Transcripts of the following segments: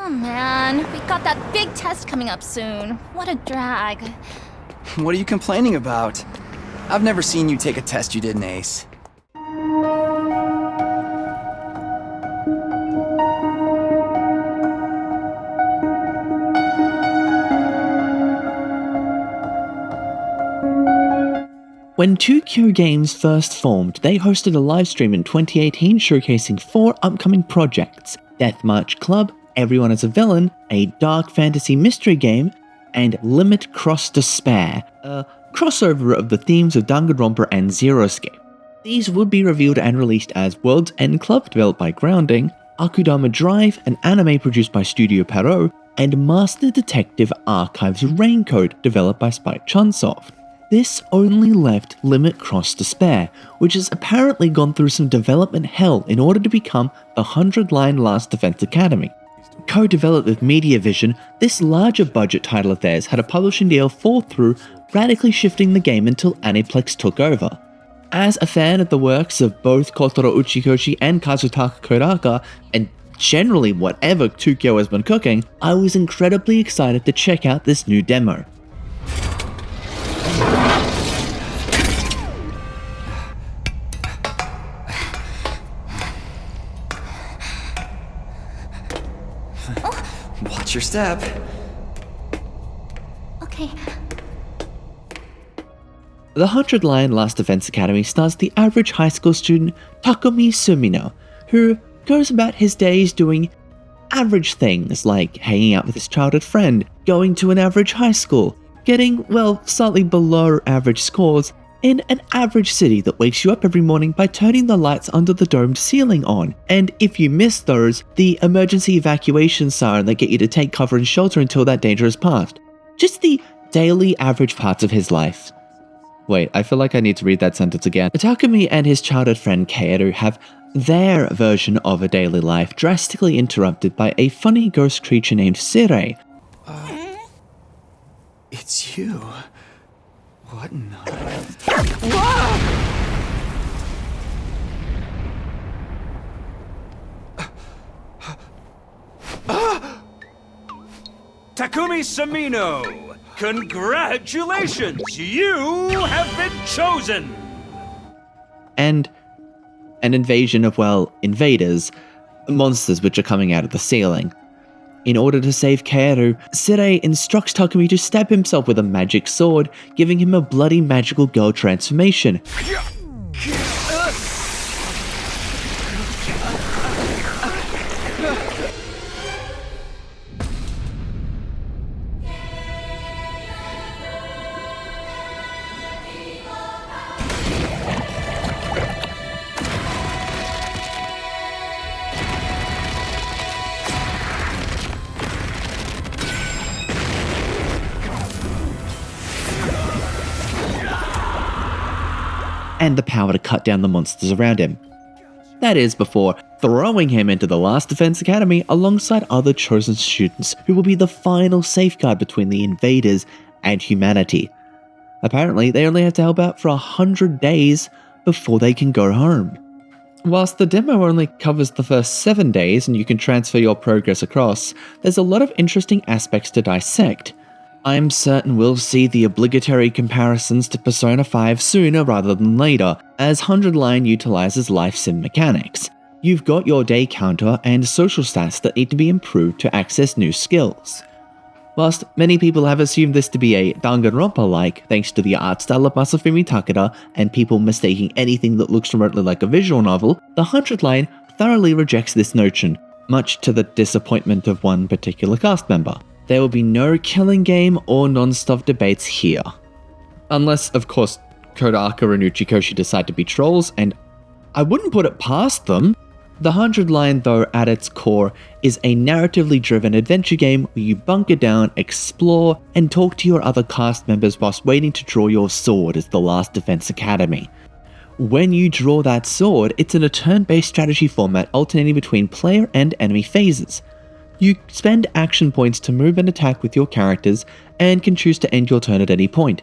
Oh man, we got that big test coming up soon. What a drag. What are you complaining about? I've never seen you take a test you didn't ace. When TooKyo Games first formed, they hosted a livestream in 2018 showcasing 4 upcoming projects: Deathmarch Club, Everyone is a Villain, a dark fantasy mystery game, and Limit Cross Despair, a crossover of the themes of Danganronpa and Zero Escape. These would be revealed and released as World's End Club, developed by Grounding, Akudama Drive, an anime produced by Studio Pierrot, and Master Detective Archives Raincode, developed by Spike Chunsoft. This only left Limit Cross Despair, which has apparently gone through some development hell in order to become the 100-line Last Defense Academy. Co-developed with Mediavision, this larger budget title of theirs had a publishing deal fall through, radically shifting the game until Aniplex took over. As a fan of the works of both Kotaro Uchikoshi and Kazutaka Kodaka, and generally whatever TooKyo has been cooking, I was incredibly excited to check out this new demo. Watch your step. Okay. The 100-line Last Defense Academy stars the average high school student Takumi Sumino, who goes about his days doing average things like hanging out with his childhood friend, going to an average high school, getting, well, slightly below average scores in an average city that wakes you up every morning by turning the lights under the domed ceiling on, and if you miss those, the emergency evacuation siren that get you to take cover and shelter until that danger is past. Just the daily average parts of his life. Wait, I feel like I need to read that sentence again. Takumi and his childhood friend Kaeru have their version of a daily life drastically interrupted by a funny ghost creature named Sirei. It's you. What in the... Takumi Sumino, congratulations! You have been chosen! And an invasion of, well, invaders, monsters which are coming out of the ceiling. In order to save Kaeru, Sirei instructs Takumi to stab himself with a magic sword, giving him a bloody magical girl transformation. And the power to cut down the monsters around him. That is, before throwing him into the Last Defense Academy alongside other chosen students who will be the final safeguard between the invaders and humanity. Apparently, they only have to help out for 100 days before they can go home. Whilst the demo only covers the first 7 days and you can transfer your progress across, there's a lot of interesting aspects to dissect. I'm certain we'll see the obligatory comparisons to Persona 5 sooner rather than later, as 100 Line utilizes life sim mechanics. You've got your day counter and social stats that need to be improved to access new skills. Whilst many people have assumed this to be a Danganronpa-like thanks to the art style of Masafumi Takeda and people mistaking anything that looks remotely like a visual novel, the 100 Line thoroughly rejects this notion, much to the disappointment of one particular cast member. There will be no killing game or non-stop debates here. Unless, of course, Kodaka and Uchikoshi decide to be trolls, and I wouldn't put it past them. The 100 Line, though, at its core, is a narratively driven adventure game where you bunker down, explore, and talk to your other cast members whilst waiting to draw your sword as the Last Defense Academy. When you draw that sword, it's in a turn-based strategy format alternating between player and enemy phases. You spend action points to move and attack with your characters, and can choose to end your turn at any point.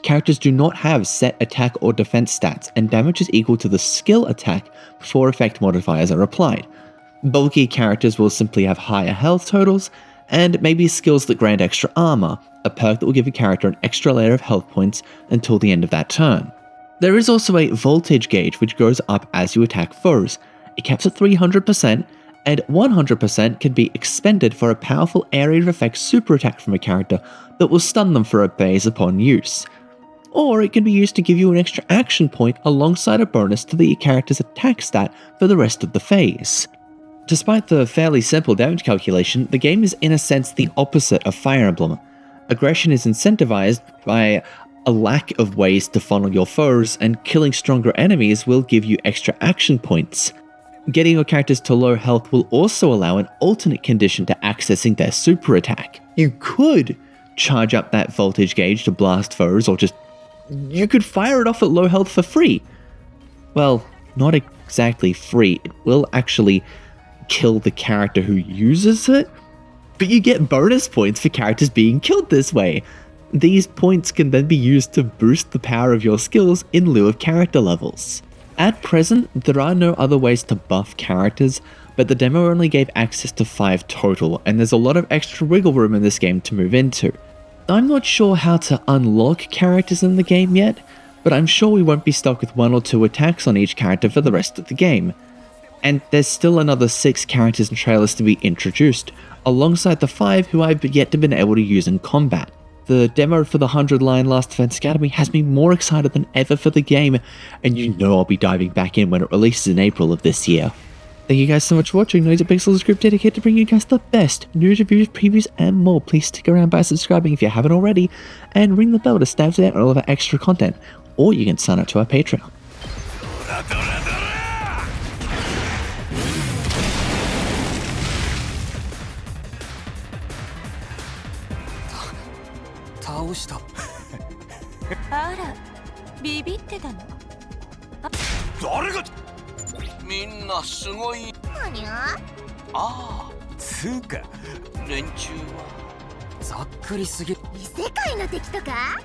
Characters do not have set attack or defense stats, and damage is equal to the skill attack before effect modifiers are applied. Bulky characters will simply have higher health totals, and maybe skills that grant extra armor, a perk that will give a character an extra layer of health points until the end of that turn. There is also a voltage gauge which goes up as you attack foes. It caps at 300%, and 100% can be expended for a powerful area of effect super attack from a character that will stun them for a phase upon use. Or it can be used to give you an extra action point alongside a bonus to the character's attack stat for the rest of the phase. Despite the fairly simple damage calculation, the game is in a sense the opposite of Fire Emblem. Aggression is incentivized by a lack of ways to funnel your foes, and killing stronger enemies will give you extra action points. Getting your characters to low health will also allow an alternate condition to accessing their super attack. You could charge up that voltage gauge to blast foes, or just you could fire it off at low health for free. Well, not exactly free. It will actually kill the character who uses it, but you get bonus points for characters being killed this way. These points can then be used to boost the power of your skills in lieu of character levels. At present, there are no other ways to buff characters, but the demo only gave access to 5 total, and there's a lot of extra wiggle room in this game to move into. I'm not sure how to unlock characters in the game yet, but I'm sure we won't be stuck with 1 or 2 attacks on each character for the rest of the game. And there's still another 6 characters and trailers to be introduced, alongside the 5 who I've yet to been able to use in combat. The demo for the 100 Line Last Defense Academy has me more excited than ever for the game, and you know I'll be diving back in when it releases in April of this year. Thank you guys so much for watching. Noise Pixels is a group dedicated to bringing you guys the best news, reviews, previews, and more. Please stick around by subscribing if you haven't already, and ring the bell to stay up to date on all of our extra content, or you can sign up to our Patreon. TooKyo. 連中はざっくりすぎる。異世界の敵とか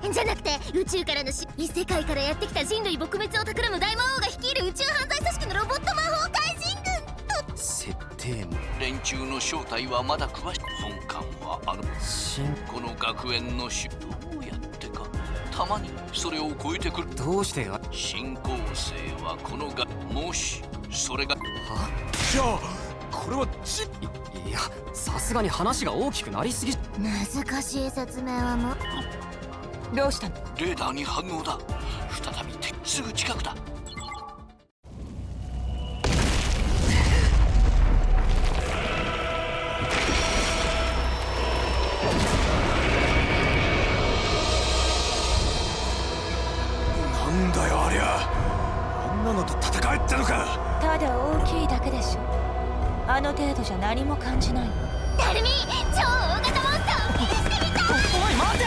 じゃなくて宇宙からの異世界からやってきた人類撲滅を企む大魔王が率いる宇宙犯罪組織のロボット魔法怪人軍と設定も連中の正体はまだ詳しい本館はあるこの学園の主どうやってかたまにそれを超えてくるどうして新校生はこのがもしそれがはじゃあこれはいやさすがに話が大きくなりすぎ難しい説明はもうどうしたのレーダーに反応だ再びすぐ近くだなんだよありゃあんなのと戦えってのかただ大きいだけでしょあの程度じゃ何も感じないダルミ超大型モンスターを気にしてみたおい待て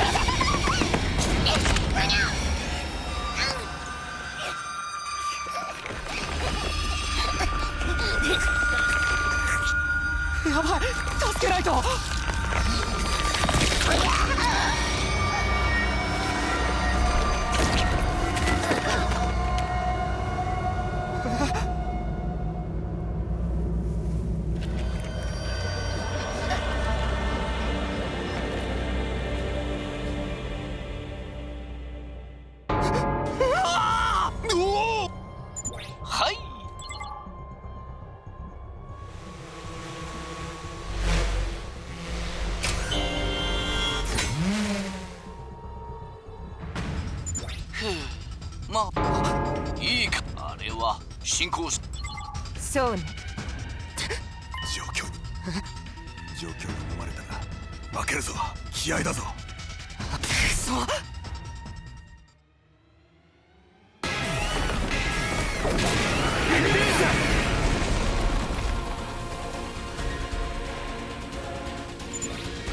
やばい助けないとまあいいかあれは進行そうね状況に飲まれたら負けるぞ気合だぞくそ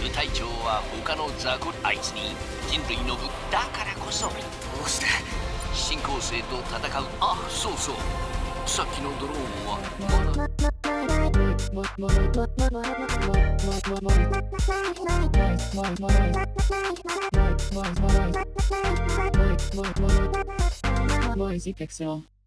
部隊長は他の雑魚あいつに人類の部だからこそどうして新校生と戦うあそうそうさっきのドローンはNoisy Pixel